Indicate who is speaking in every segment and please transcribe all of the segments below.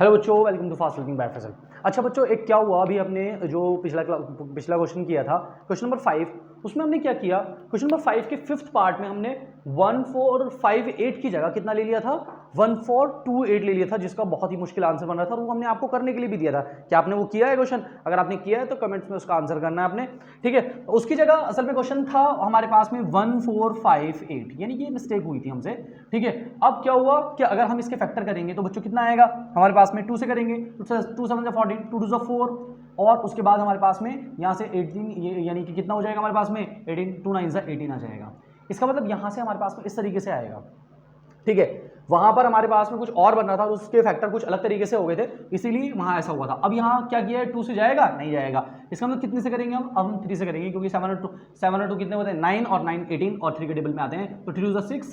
Speaker 1: Hello बच्चों, welcome to fast learning by Faisal. अच्छा बच्चों, एक क्या हुआ, अभी हमने जो पिछला क्वेश्चन किया था, क्वेश्चन नंबर 5, उसमें हमने क्या किया, क्वेश्चन नंबर 5 के 5th पार्ट में हमने 1458 की जगह कितना ले लिया था, 1428 ले लिया था, जिसका बहुत ही मुश्किल आंसर बन रहा था और वो हमने आपको करने के लिए भी दिया था। क्या आपने वो किया है क्वेश्चन? अगर आपने किया है तो कमेंट्स में उसका आंसर करना है आपने, ठीक है। उसकी जगह असल में क्वेश्चन था हमारे पास में 1458, यानी कि मिस्टेक हुई थी हमसे, ठीक है। अब क्या हुआ कि अगर हम इसके फैक्टर करेंगे तो बच्चों कितना आएगा हमारे पास में, 2 से करेंगे, 2 7 14, 2 2 4, और उसके बाद हमारे पास में यहाँ से 18, यानी कि कितना हो जाएगा हमारे पास में 18, 2 9 18 आ जाएगा। इसका मतलब यहाँ से हमारे पास में इस तरीके से आएगा, ठीक है। वहां पर हमारे पास में कुछ और बन रहा था, उसके फैक्टर कुछ अलग तरीके से हो गए थे, इसीलिए वहां ऐसा हुआ था। अब यहाँ क्या किया है, 2 से जाएगा, नहीं जाएगा। इसका मतलब कितने से करेंगे हम? अब हम 3 से करेंगे, क्योंकि 7 और 2 कितने होते हैं, 9 और 9 18 और 3 के टेबल में आते हैं, तो 3 2 6,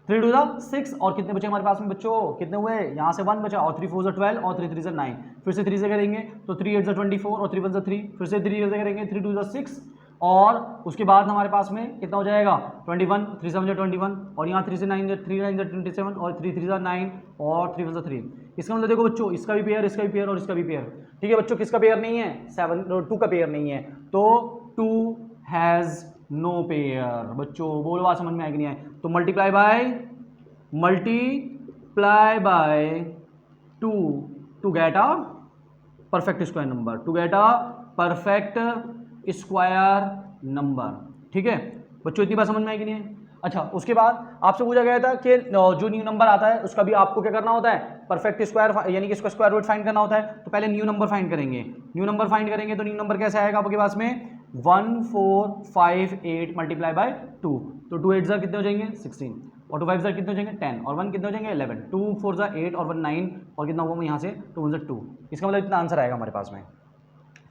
Speaker 1: 3 2 6, और कितने बचे हमारे पास में बच्चों, कितने हुए, यहाँ से 1 बचा, और 3 4 12 और 3 3 9, फिर से 3 से करेंगे तो 3 8 24 और 3 1 3, फिर से 3 से करेंगे, 3 2 6, और उसके बाद हमारे पास में कितना हो जाएगा 21, 3 7 21, और यहाँ 3 से 9 3 9 27, और 3 3 9 और 3 1 3। इसका मतलब देखो बच्चों, इसका भी पेयर, इसका भी पेयर और इसका भी पेयर, ठीक है बच्चों। किसका पेयर नहीं है? 2 का पेयर नहीं है, तो 2 हैज़ नो पेयर। बच्चों बोलो, बात समझ में आएगी नहीं आए तो multiply by 2 to get a perfect square number, to get a perfect square number, ठीक है बच्चों। इतनी बात समझ में आएगी नहीं है? अच्छा, उसके बाद आपसे पूछा गया था कि जो न्यू नंबर आता है उसका भी आपको क्या करना होता है, परफेक्ट स्क्वायर, यानी कि इसका स्क्वायर रूट फाइंड करना होता है। तो पहले न्यू नंबर फाइंड करेंगे, तो न्यू नंबर कैसे आएगा आपके पास में, 1458 मल्टीप्लाई बाय 2, तो 2 8 कितने हो जाएंगे 16, और 2 5 कितने हो जाएंगे 10, और 1 कितने हो जाएंगे 11, 2 4 8 और 1 9, और कितना होगा यहाँ से 2 1 2। इसका मतलब इतना आंसर आएगा हमारे पास में,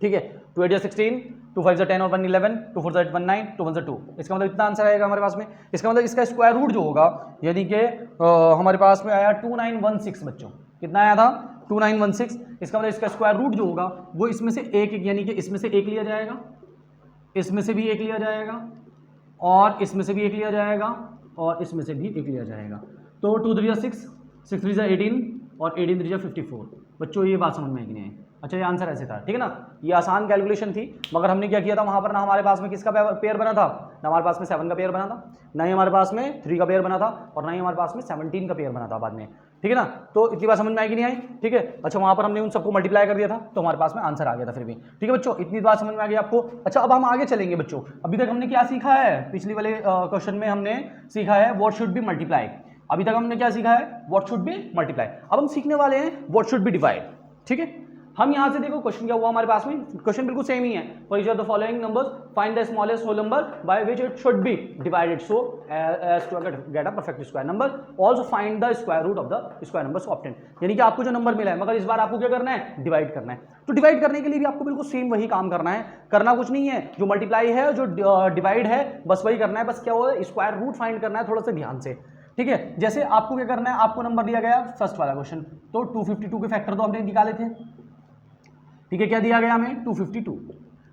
Speaker 1: ठीक है। 2 8 16, 2 5 10 और 1 11, 2 4 8 1 9, 2 1 2। इसका मतलब इतना आंसर आएगा हमारे पास में। इसका मतलब इसका स्क्वायर रूट जो होगा, यानी कि हमारे पास में आया 2916 बच्चों, कितना आया था 2916। इसका मतलब इसका स्क्वायर रूट जो होगा वो इसमें से एक, यानी कि इसमें से एक लिया जाएगा, इसमें से भी एक लिया जाएगा, और इसमें से भी एक लिया जाएगा, और इसमें से भी एक लिया जाएगा। तो 2 3 6, 6 3 18, और 18 3 54। बच्चों ये बात समझ में नहीं आई? अच्छा, ये आंसर ऐसे था, ठीक है ना। ये आसान कैलकुलेशन थी, मगर हमने क्या किया था वहां पर, ना हमारे पास में किसका पेयर बना था, ना हमारे पास में 7 का पेयर बना था, ना ही हमारे पास में 3 का पेयर बना था, और ना ही हमारे पास में 17 का पेयर बना था बाद में, ठीक है ना। तो इतनी बात समझ में आएगी नहीं आई? ठीक है। अच्छा, वहां पर हमने उन सबको मल्टीप्लाई कर दिया था, तो हमारे पास में आंसर आ गया था फिर भी, ठीक है बच्चों। इतनी बात समझ में आ गई आपको? अच्छा, अब हम आगे चलेंगे बच्चों। अभी तक हमने क्या सीखा है, पिछली वाले क्वेश्चन में हमने सीखा है व्हाट शुड बी मल्टीप्लाई। अभी तक हमने क्या सीखा है, व्हाट शुड बी मल्टीप्लाई। अब हम सीखने वाले हैं व्हाट शुड बी डिवाइड, ठीक है। हम यहां से देखो क्वेश्चन क्या हुआ हमारे पास में, क्वेश्चन बिल्कुल सेम ही है। For each of the following numbers find the smallest whole number by which it should be divided so as to get a perfect square number, also find the square root of the square number so obtain. यानी कि आपको जो number मिला है, मगर इस बार आपको क्या करना है, डिवाइड करना है। तो डिवाइड करने के लिए भी आपको बिल्कुल सेम वही काम करना है, करना कुछ नहीं है। जो मल्टीप्लाई है, जो डिवाइड है, बस वही करना है। बस क्या हुआ, स्क्वायर रूट फाइंड करना है, थोड़ा सा ध्यान से, ठीक है। जैसे आपको क्या करना है, आपको नंबर दिया गया फर्स्ट वाला क्वेश्चन, तो 252 के फैक्टर तो हमने निकाले थे, ठीक है। क्या दिया गया हमें, 252।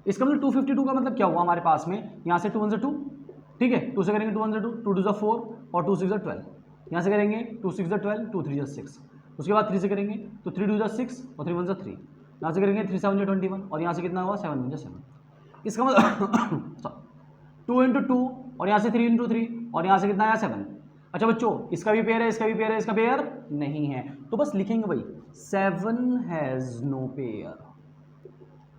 Speaker 1: इसका मतलब 252 का मतलब क्या हुआ हमारे पास में, यहाँ से 2 1 2, ठीक है, 2 से करेंगे 2 1 2, 2 2 4, और 2 6 12, यहाँ से करेंगे 2 6 12, 2 3 6, उसके बाद 3 से करेंगे तो 3 2 6 और 3 1 3, यहाँ से करेंगे 3 7 21, और यहाँ से कितना हुआ 7 7। इसका मतलब 2 × 2, और यहाँ से 3 × 3, और यहाँ से कितना आया 7। अच्छा बच्चों, इसका भी पेयर है, इसका भी पेयर है, इसका पेयर नहीं है, तो बस लिखेंगे भाई 7 हैज नो पेयर।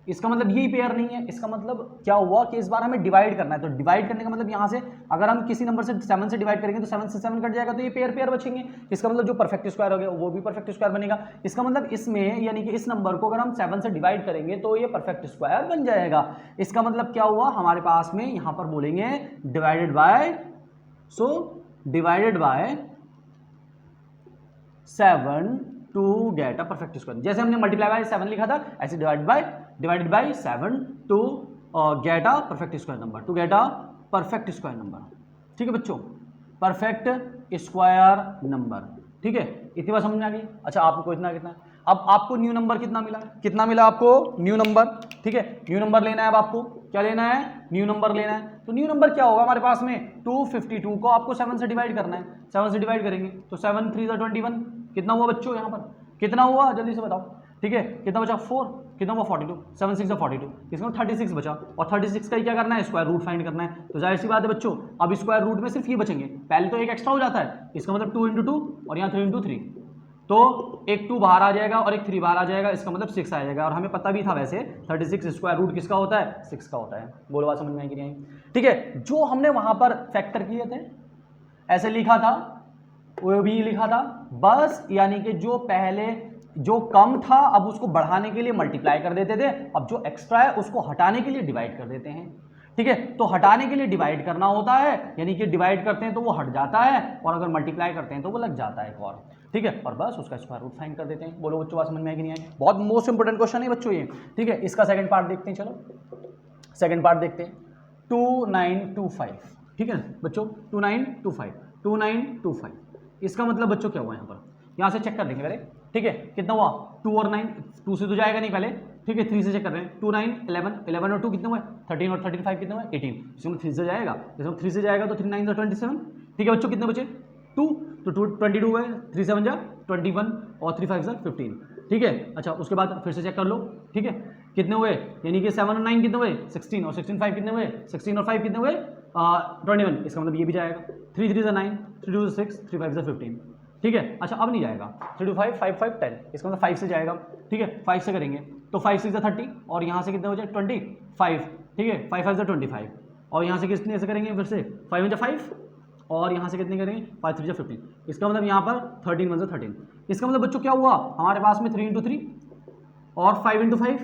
Speaker 1: इसका मतलब यही पेयर नहीं है। इसका मतलब क्या हुआ कि इस बार हमें डिवाइड करना है, तो डिवाइड करने का मतलब यहाँ से अगर हम किसी नंबर से 7 से डिवाइड करेंगे तो 7 से 7 कट जाएगा, तो ये पेयर बचेंगे। इसका मतलब जो परफेक्ट स्क्वायर हो गया वो भी परफेक्ट स्क्वायर बनेगा। इसका मतलब इसमें, यानी कि इस नंबर को अगर हम 7 से डिवाइड करेंगे तो ये परफेक्ट स्क्वायर बन जाएगा। इसका मतलब क्या हुआ हमारे पास में, यहाँ पर बोलेंगे divided by, so divided by 7 to get a perfect square. जैसे हमने मल्टीप्लाई बाय 7 लिखा था, ऐसे divided by 7 to get a perfect square number, to get a perfect square number, ठीक है बच्चों, परफेक्ट स्क्वायर नंबर, ठीक है। इतनी बात समझ में आ गई? अच्छा, आपको इतना कितना, अब आपको न्यू नंबर कितना मिला आपको न्यू नंबर, ठीक है। न्यू नंबर लेना है, अब आपको क्या लेना है, न्यू नंबर लेना है। तो न्यू नंबर क्या होगा हमारे पास में, 252 को आपको 7 से डिवाइड करना है, 7 से डिवाइड करेंगे तो 7 3 21, कितना हुआ बच्चों यहाँ पर कितना हुआ जल्दी से बताओ, ठीक है, कितना बचा 4, कितना हुआ 42, 7 6 42, इसमें 36 बचा, और 36 का ही क्या करना है, स्क्वायर रूट फाइंड करना है। तो जाहिर सी बात है बच्चों, अब स्क्वायर रूट में सिर्फ ये बचेंगे, पहले तो एक एक्स्ट्रा हो जाता है, इसका मतलब 2 × 2 और यहाँ 3 × 3, तो एक 2 बाहर आ जाएगा और एक 3 बाहर आ जाएगा, इसका मतलब 6 आ जाएगा। और हमें पता भी था वैसे 36 स्क्वायर रूट किसका होता है, 6 का होता है। बोलो बात समझ में आई कि नहीं आई? ठीक है, जो हमने वहां पर फैक्टर किए थे ऐसे लिखा था, वो भी लिखा था बस, यानी कि जो पहले जो कम था अब उसको बढ़ाने के लिए मल्टीप्लाई कर देते थे, अब जो एक्स्ट्रा है उसको हटाने के लिए डिवाइड कर देते हैं। ठीक है, तो हटाने के लिए डिवाइड करना होता है, यानी कि डिवाइड करते हैं तो वो हट जाता है, और अगर मल्टीप्लाई करते हैं तो वो लग जाता है एक और। ठीक है, और बस उसका स्क्वायर रूट फाइंड कर देते हैं। बोलो बच्चों बात समझ में आई कि नहीं आई? बहुत मोस्ट इंपोर्टेंट क्वेश्चन है बच्चों ये। ठीक है, इसका सेकंड पार्ट देखते हैं, चलो सेकंड पार्ट देखते हैं। 2925, ठीक है बच्चों, 2925, इसका मतलब बच्चों क्या हुआ यहाँ पर, यहाँ से चेक कर लेंगे पहले। ठीक है, कितना हुआ 2 और 9, 2 से तो जाएगा नहीं पहले, ठीक है 3 से चेक कर रहे हैं। 2 9 11, 11 और 2 कितने हुए 13, और 13 5 कितने हुए 18, इसमें 3 से जाएगा, इसमें 3 से जाएगा तो 3 9 27। ठीक है बच्चों, कितने बचे 2, तो 22 है, 3 7 21 और 3 5 15। ठीक है, अच्छा उसके बाद फिर से चेक कर लो। ठीक है, कितने हुए, यानी कि 7 और 9 कितने हुए 16, और 16 5 कितने हुए 16 और 5 कितने हुए 21, इसका मतलब ये भी जाएगा। 3 3 9, 3 2 6, 3 5 15। ठीक है, अच्छा अब नहीं जाएगा, 3 2 5 5 5 10, इसका मतलब 5 से जाएगा। ठीक है, 5 से करेंगे तो 5 6 30, और यहाँ से कितने हो जाए 25। ठीक है, 5 5 25, और यहाँ से कितने से करेंगे फिर से 5 1 5, और यहाँ से कितने करेंगे 5 3 15, इसका मतलब यहाँ पर 13 1 13। इसका मतलब बच्चों क्या हुआ, हमारे पास में 3 × 3 और 5 × 5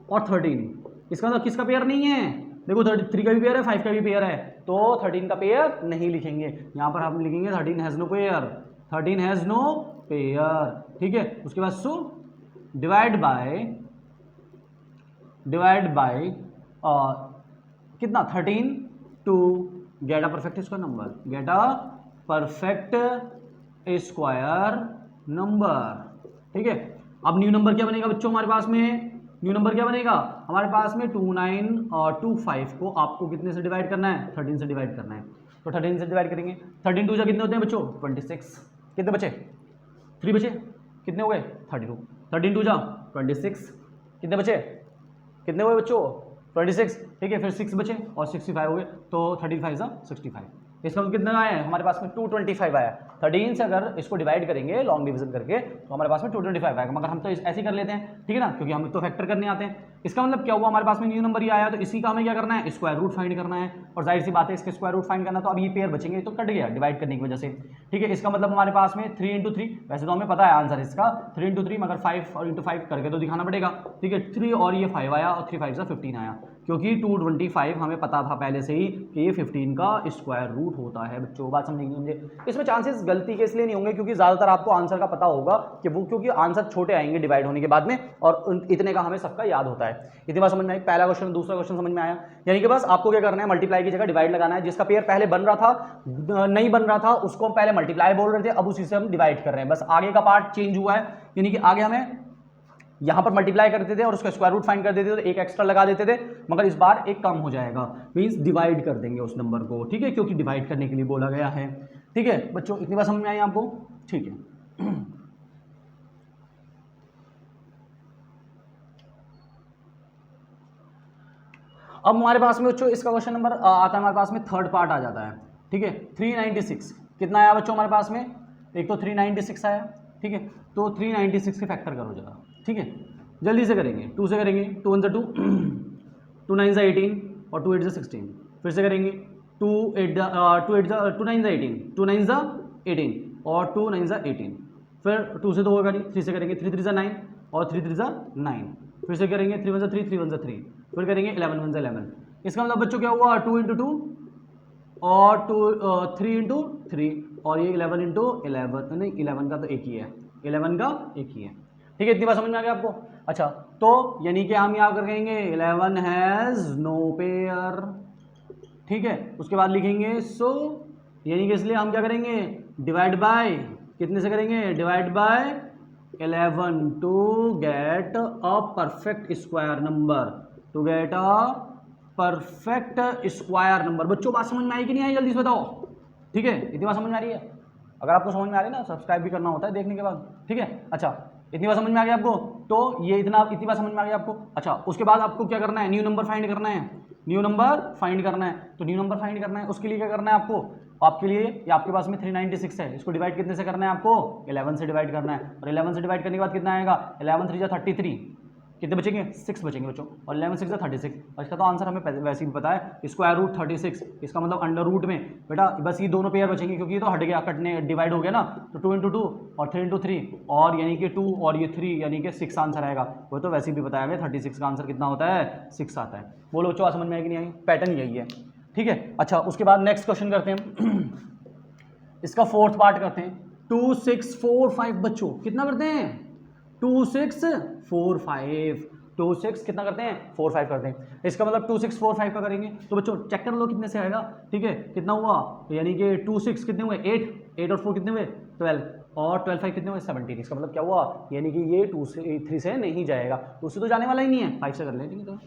Speaker 1: और 13, इसका मतलब किसका पेयर नहीं है, देखो 3 का भी पेयर है, 5 का भी पेयर है, तो 13 का पेयर नहीं लिखेंगे, यहाँ पर हम लिखेंगे 13 has no pair, 13 has no pair. ठीक है, उसके बाद सो डिवाइड बाय कितना 13 to get a perfect square number, get a perfect square number. ठीक है, अब न्यू नंबर क्या बनेगा बच्चों हमारे पास में, न्यू नंबर क्या बनेगा हमारे पास में 2925 को आपको कितने से डिवाइड करना है 13 से डिवाइड करना है, तो 13 से डिवाइड करेंगे। 13 2 जा कितने होते हैं बच्चों 26, कितने बचे 3 बचे, कितने हो गए 32, 13 2 जा 26, कितने बचे कितने हुए बच्चों 26। ठीक है, फिर 6 बचे और 65 हो गए, तो 35 सा 65, इसका मतलब कितना आया है हमारे पास में 225 आया। 13 से अगर इसको डिवाइड करेंगे लॉन्ग डिवीजन करके तो हमारे पास में 225 आएगा, मगर हम तो ऐसे ही कर लेते हैं, ठीक है ना, क्योंकि हम तो फैक्टर करने आते हैं। इसका मतलब क्या हुआ हमारे पास में न्यू नंबर ही आया, तो इसी का हमें क्या करना है स्क्वायर रूट फाइंड करना है, और जाहिर सी बात है इसके स्क्वायर रूट फाइंड करना, तो अब ये पेयर बचेंगे तो कट गया डिवाइड करने की वजह से। ठीक है, इसका मतलब हमारे पास में 3 × 3, वैसे तो हमें पता है आंसर इसका 3 × 3, मगर 5 और × 5 करके तो दिखाना पड़ेगा। ठीक है, 3 और ये 5 आया और 3 5 सा 15 आया, क्योंकि 225 हमें पता था पहले से ही कि ये 15 का स्क्वायर रूट होता है। बच्चों बात समझेंगे मुझे, इसमें चांसेस गलती के इसलिए नहीं होंगे क्योंकि ज़्यादातर आपको आंसर का पता होगा कि वो, क्योंकि आंसर छोटे आएंगे डिवाइड होने के बाद में, और इतने का हमें सबका याद होता है। इतनी बात समझ में आई, पहला क्वेश्चन दूसरा क्वेश्चन समझ में आया, यानी कि बस आपको क्या करना है मल्टीप्लाई की जगह डिवाइड लगाना है, जिसका पेयर पहले बन रहा था नहीं बन रहा था उसको हम पहले मल्टीप्लाई बोल रहे थे, अब उसी से हम डिवाइड कर रहे हैं, बस आगे का पार्ट चेंज हुआ है, यानी कि आगे हमें यहाँ पर मल्टीप्लाई करते थे और उसका स्क्वायर रूट फाइंड कर देते थे तो एक एक्स्ट्रा लगा देते थे, मगर इस बार एक कम हो जाएगा, मींस डिवाइड कर देंगे उस नंबर को। ठीक है, क्योंकि डिवाइड करने के लिए बोला गया है। ठीक है बच्चों, इतनी बात समझ में आई आपको? ठीक है, अब हमारे पास में बच्चों इसका क्वेश्चन नंबर आता है हमारे पास में थर्ड पार्ट आ जाता है। ठीक है, 396 कितना आया बच्चों हमारे पास में, एक तो 396 आया। ठीक है, तो 396 के फैक्टर करो जरा। ठीक है, जल्दी से करेंगे, 2 से करेंगे, 2 1 2, 2 9 18 और 2 8 16, फिर से करेंगे 2 9 18, 2 9 18 और 2 9 18, फिर 2 से तो होगा नहीं, 3 से करेंगे, 3 3 9 और 3 3 9, फिर से करेंगे 3 1 3, 3 1 3, फिर करेंगे 11 1 11। इसका मतलब बच्चों क्या हुआ 2 × 2 और 3 × 3, और ये 11 × 11, नहीं 11 का तो एक ही है, 11 का एक ही है। ठीक है, इतनी बात समझ में आ गया आपको? अच्छा, तो यानी कि हम यहाँ कर कहेंगे 11 हैज़ नो पेयर। ठीक है, उसके बाद लिखेंगे सो, यानी कि इसलिए हम क्या करेंगे डिवाइड बाय, कितने से करेंगे divide by 11 to get a perfect square number, to get a perfect square number. बच्चों बात समझ में आई कि नहीं आई, जल्दी से बताओ। ठीक है, इतनी बात समझ में आ रही है? अगर आपको समझ में आ रही है ना, सब्सक्राइब भी करना होता है देखने के बाद, ठीक है। अच्छा इतनी बात समझ में आ गई आपको, तो ये इतनी बात समझ में आ गई आपको। अच्छा उसके बाद आपको क्या करना है, न्यू नंबर फाइंड करना है, न्यू नंबर फाइंड करना है। तो न्यू नंबर फाइंड करना है, उसके लिए क्या करना है आपको, आपके लिए ये आपके पास में 396 है, इसको डिवाइड कितने से करना है आपको, 11 से डिवाइड करना है। और 11 से डिवाइड करने के बाद कितना आएगा, 11 3 33, कितने बचेंगे 6 बचेंगे बच्चों, और 11 6 36। और इसका तो आंसर हमें वैसे भी पता है, स्क्वायर रूट 36, इसका मतलब अंडर रूट में बेटा बस ये दोनों पेयर बचेंगे, क्योंकि ये तो हट गया, कटने डिवाइड हो गया ना, तो 2 × 2 और 3 × 3 और यानी कि 2 और ये 3 यानी कि 6 आंसर आएगा। वो तो वैसे भी बताया हमें 36 का आंसर कितना होता है, 6 आता है। बोलो बच्चों समझ में आएगी नहीं आई, पैटर्न यही है, ठीक है। अच्छा उसके बाद नेक्स्ट क्वेश्चन करते हैं इसका फोर्थ पार्ट करते हैं। 2 6 4 5 बच्चों कितना करते हैं, 2 6 4 5, 2 6 कितना करते हैं 4 5 करते हैं। इसका मतलब 2 6 4 5 का करेंगे तो बच्चों चेक कर लो कितने से आएगा, ठीक है। कितना हुआ, यानी कि 2 6 कितने हुए 8 और 4 कितने हुए 12, और 12 5 कितने हुए 17। इसका मतलब क्या हुआ, यानी कि ये 2 से 3 से नहीं जाएगा, 2 से तो जाने वाला ही नहीं है, 5 से कर लेंगे। तो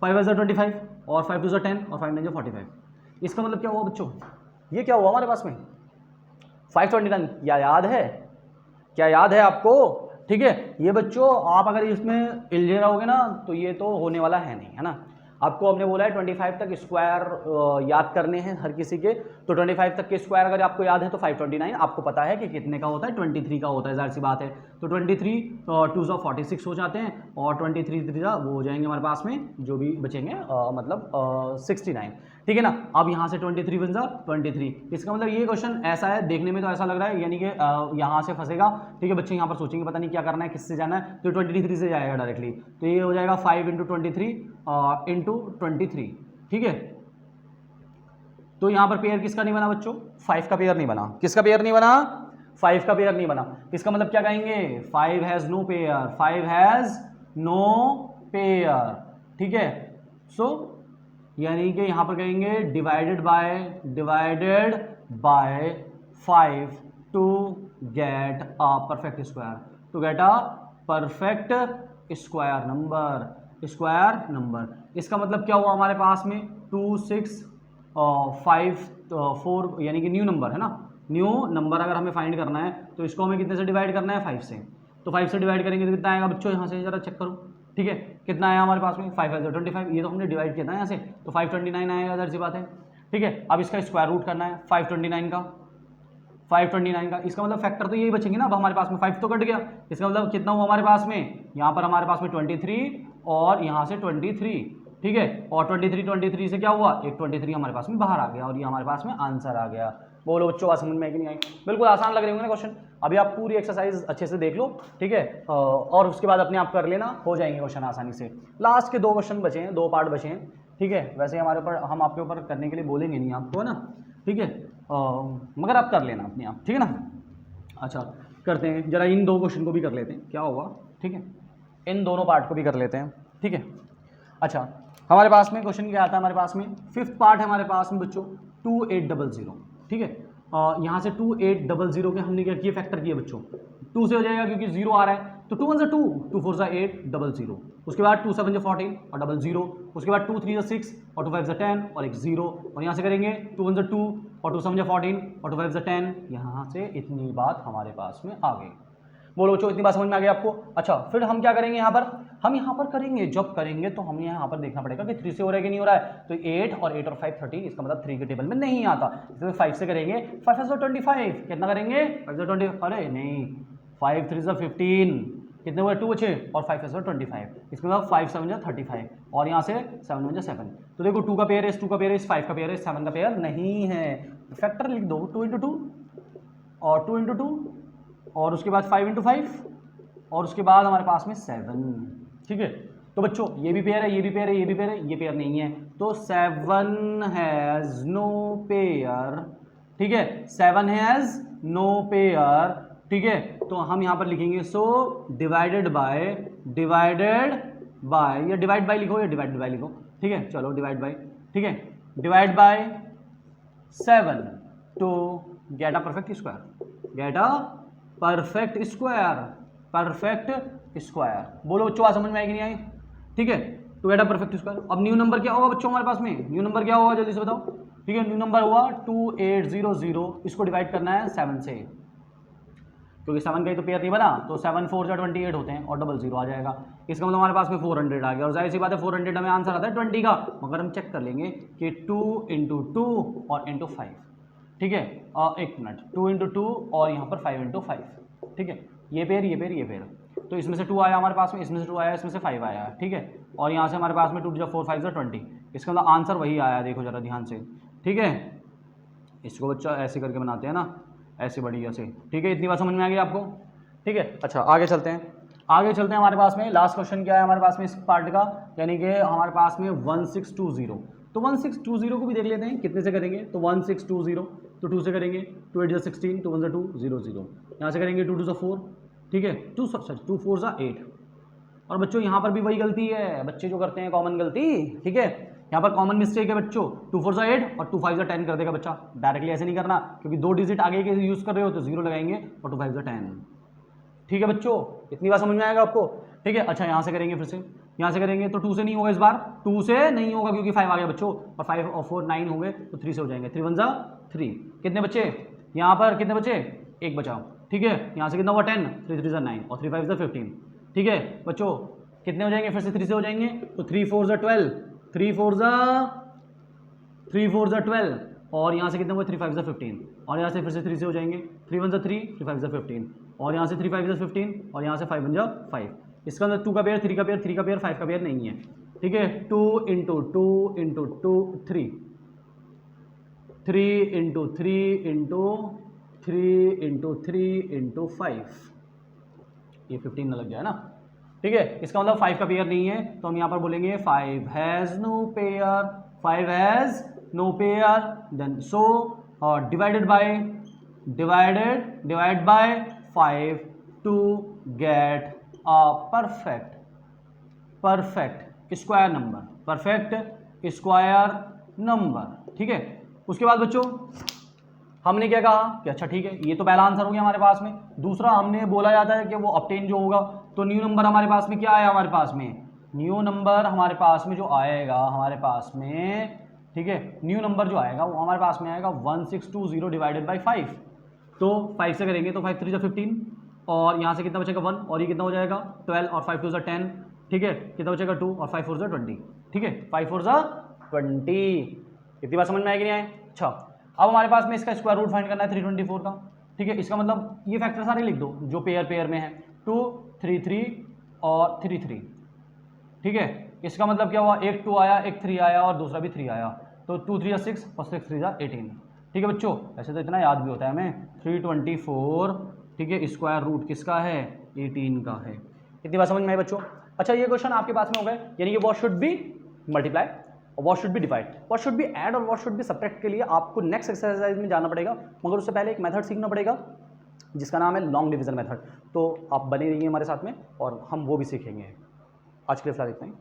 Speaker 1: 5 × 25 और 5 × 10 और 5 × 45। इसका मतलब क्या हुआ बच्चों, ये क्या हुआ हमारे पास में 529, याद है, क्या याद है आपको, ठीक है। ये बच्चों आप अगर इसमें इलझे रहोगे ना तो ये तो होने वाला है नहीं, है ना। आपको हमने बोला है 25 तक स्क्वायर याद करने हैं हर किसी के, तो 25 तक के स्क्वायर अगर आपको याद है तो 529 आपको पता है कि कितने का होता है, 23 का होता है, जाहिर सी बात है। तो 23 2 46 हो जाते हैं, और 23 3 वो हो जाएंगे हमारे पास में जो भी बचेंगे मतलब 69, ठीक है ना। अब यहाँ से 23 बन जा 23। इसका मतलब ये क्वेश्चन ऐसा है, देखने में तो ऐसा लग रहा है यानी कि यहाँ से फंसेगा, ठीक है। बच्चे यहाँ पर सोचेंगे पता नहीं क्या करना है, किससे जाना है, तो 23 से जाएगा डायरेक्टली। तो ये हो जाएगा 5 × 23 × 23, ठीक है। तो यहाँ पर पेयर किसका नहीं बना बच्चों, 5 का पेयर नहीं बना, किसका पेयर नहीं बना, 5 का पेयर नहीं बना। इसका मतलब क्या कहेंगे, 5 has no pair, 5 has no pair, ठीक है। सो यानी कि यहाँ पर कहेंगे divided by 5 to get a perfect square, to get a perfect square number. इसका मतलब क्या हुआ हमारे पास में 2 6 5 4 यानी कि न्यू नंबर है ना, न्यू नंबर अगर हमें फाइंड करना है तो इसको हमें कितने से डिवाइड करना है, 5 से। तो 5 से डिवाइड करेंगे तो कितना आएगा बच्चों, यहाँ से जरा चेक करो, ठीक है। कितना आया हमारे पास में 5 × 25, ये तो हमने डिवाइड किया था यहाँ से, तो 529 आएगा, इधर सी बात है, ठीक है। अब इसका स्क्वायर रूट करना है 529 का, इसका मतलब फैक्टर तो यही बचेंगे ना। अब हमारे पास में 5 तो कट गया, इसका मतलब कितना हुआ हमारे पास में, यहाँ पर हमारे पास में 23 और यहाँ से 23, ठीक है। और 23 से क्या हुआ, एक 23 हमारे पास में बाहर आ गया, और ये हमारे पास में आंसर आ गया। बोलो बच्चों बात समझ में कि नहीं आई, बिल्कुल आसान लग रहे होंगे ना क्वेश्चन। अभी आप पूरी एक्सरसाइज अच्छे से देख लो, ठीक है, और उसके बाद अपने आप कर लेना, हो जाएंगे क्वेश्चन आसानी से। लास्ट के 2 क्वेश्चन बचे हैं, 2 पार्ट बचे हैं, ठीक है। वैसे हमारे ऊपर, हम आपके ऊपर करने के लिए बोलेंगे नहीं आपको, है ना, ठीक है, मगर आप कर लेना अपने आप, ठीक है ना। अच्छा करते हैं जरा, इन 2 क्वेश्चन को भी कर लेते हैं, क्या होगा, ठीक है, इन दोनों पार्ट को भी कर लेते हैं, ठीक है। अच्छा हमारे पास में क्वेश्चन क्या आता है, हमारे पास में 5th पार्ट है हमारे पास में बच्चों 2800, ठीक है। यहाँ से 2800 के हमने क्या किए, फैक्टर किए बच्चों, 2 से हो जाएगा क्योंकि 0 आ रहा है, तो 2 1 2, 2 4 800, उसके बाद 2 7 14 और 00, उसके बाद 2 3 6 और 2 5 10 और एक 0, और यहाँ से करेंगे 2 1 2 और 2 7 14 और 2 5 10। यहाँ से इतनी बात हमारे पास में आ गई। बोलो बच्चों इतनी बात समझ में आ गई आपको। अच्छा फिर हम क्या करेंगे, यहाँ पर हम यहाँ पर करेंगे, जब करेंगे तो हमें यहाँ पर देखना पड़ेगा कि 3 से हो रहा है कि नहीं हो रहा है। तो 8 और 5 13, इसका मतलब 3 के टेबल में नहीं आता, इसलिए 5 से करेंगे। 5 5 25, कितना करेंगे 5 20, अरे नहीं 5 3 15, कितने हुए 2 बचे, और 5 5 25, इसके मतलब 5 7 35, और यहाँ से 7 1 7। तो देखो 2 का पेयर है, 2 का पेयर है, 5 का पेयर है, 7 का पेयर नहीं है, फैक्टर लिख दो 2 × 2 और 2 × 2 और उसके बाद 5 × 5 और उसके बाद हमारे पास में 7, ठीक है। तो बच्चों ये भी पेयर है, ये भी पेयर है, ये भी पेयर है, ये पेयर नहीं है, तो 7 हैज़ नो पेयर, ठीक है, 7 हैज़ नो पेयर, ठीक है। तो हम यहाँ पर लिखेंगे सो डिवाइडेड बाय, या डिवाइड बाय लिखो या डिवाइडेड बाय लिखो, ठीक है, चलो डिवाइड बाय, ठीक है, divide by 7 to get a perfect square, get a perfect square. बोलो बच्चों आज समझ में आएगी नहीं आई, ठीक है, to get a perfect square. अब न्यू नंबर क्या होगा बच्चों हमारे पास में, न्यू नंबर क्या होगा जल्दी से बताओ, ठीक है, न्यू नंबर हुआ 2800, इसको डिवाइड करना है 7 से, क्योंकि 7 का ही तो पेयर नहीं बना, तो 7 4 जा 28 होते हैं और 00 आ जाएगा। इसका मतलब हमारे पास में 400 आ गया, और जाहिर सी बात है 400 हमें आंसर आता है 20 का, मगर हम चेक कर लेंगे कि 2 × 2 और × 5, ठीक है, एक मिनट, 2 × 2 और यहाँ पर 5 × 5, ठीक है, ये पेयर ये पेयर ये पेयर, तो इसमें से 2 आया हमारे पास में, इसमें से 2 आया, इसमें से 5 आया, ठीक है, और यहाँ से हमारे पास में 2 × 4 5 = 20, इसका मतलब आंसर वही आया, देखो जरा ध्यान से, ठीक है। इसको बच्चा ऐसे करके बनाते हैं ना, ऐसे बढ़िया से, ठीक है, इतनी बात समझ में आ गई आपको, ठीक है। अच्छा आगे चलते हैं, हमारे पास में लास्ट क्वेश्चन क्या है हमारे पास में इस पार्ट का, यानी कि हमारे पास में 1620, तो 1620 को भी देख लेते हैं कितने से करेंगे, तो 1620 तो 2 से करेंगे, 2 8 16, 2 1 2 0 0, यहाँ से करेंगे 2 2 4, ठीक है, 2 4 8, और बच्चों यहाँ पर भी वही गलती है बच्चे जो करते हैं, कॉमन गलती, ठीक है, यहाँ पर कॉमन मिस्टेक है बच्चों, 2 4 8 और 2 5 10 कर देगा बच्चा, डायरेक्टली ऐसे नहीं करना, क्योंकि 2 डिजिट आगे के यूज़ कर रहे हो तो 0 लगाएंगे और 2 5 10, ठीक है बच्चों, इतनी बात समझ में आएगा आपको, ठीक है। अच्छा यहाँ से करेंगे, फिर से यहाँ से करेंगे, तो 2 से नहीं होगा इस बार, 2 से नहीं होगा क्योंकि 5 आ गया बच्चों, और 5 और 4 9 होंगे, तो 3 से हो जाएंगे, 3 1 जा 3, कितने बच्चे यहाँ पर, कितने बच्चे, एक बचा, ठीक है, यहाँ से कितना हुआ 10, 3 3 9 और 3 5 15, ठीक है बच्चों, कितने हो जाएंगे, फिर से 3 से हो जाएंगे, तो 3 4 जा 12, 3 4 जा 12, और यहाँ से कितने हुए 3 5 जा 15, और यहाँ से फिर से 3 से हो जाएंगे, 3 1 जा 3, 3 5 जा 15, और यहाँ से 3 5 जा 15, और यहाँ से 5 1 जा 5, इसका अंदर 2 का पेयर, 3 का पेयर, 3 का पेयर, 5 का पेयर नहीं है, ठीक है, 2 × 2 × 2 3, 3 × 3 × 3 × 3 × 5, ये 15 न लग जाए ना, ठीक है, इसका मतलब 5 का पेयर नहीं है, तो हम यहाँ पर बोलेंगे 5 has no pair, 5 has no pair, then so divide by 5 to get a perfect square number, ठीक है। उसके बाद बच्चों हमने क्या कहा कि अच्छा ठीक है, ये तो पहला आंसर हो गया हमारे पास में, दूसरा हमने बोला जाता है कि वो ऑब्टेन जो होगा, तो न्यू नंबर हमारे पास में क्या आया, हमारे पास में न्यू नंबर हमारे पास में जो आएगा हमारे पास में, ठीक है, न्यू नंबर जो आएगा वो हमारे पास में आएगा 1620 डिवाइडेड बाई 5, तो 5 से करेंगे तो 5 3 जा 15, और यहाँ से कितना बचेगा 1, और ये कितना हो जाएगा 12, और 5 2 जा 10, ठीक है, कितना बचेगा 2, और 5 4 जा 20, ठीक है, 5 4 जा 20, इतनी बात समझ में आएगी नहीं आए। अच्छा अब हमारे पास में इसका स्क्वायर रूट फाइंड करना है 324 का, ठीक है, इसका मतलब ये फैक्टर सारे लिख दो जो पेयर में है, 2 3 3 और 3 3, ठीक है, इसका मतलब क्या हुआ, एक 2 आया, एक 3 आया और दूसरा भी 3 आया, तो 2 3 जा 6 और 6 3 जा 18, ठीक है बच्चों, ऐसे तो इतना याद भी होता है हमें, 324, ठीक है, स्क्वायर रूट किसका है, 18 का है, इतनी बात समझ में आई बच्चों। अच्छा ये क्वेश्चन आपके पास में हो गए, यानी कि व्हाट शुड बी मल्टीप्लाई और what should be divide, what should be add और व्हाट शुड बी सब्ट्रैक्ट के लिए आपको नेक्स्ट एक्सरसाइज में जाना पड़ेगा, मगर उससे पहले एक मेथड सीखना पड़ेगा जिसका नाम है लॉन्ग डिवीजन मेथड, तो आप बने रहिए हमारे साथ में और हम वो भी सीखेंगे। आज के लिए फिलहाल इतना ही।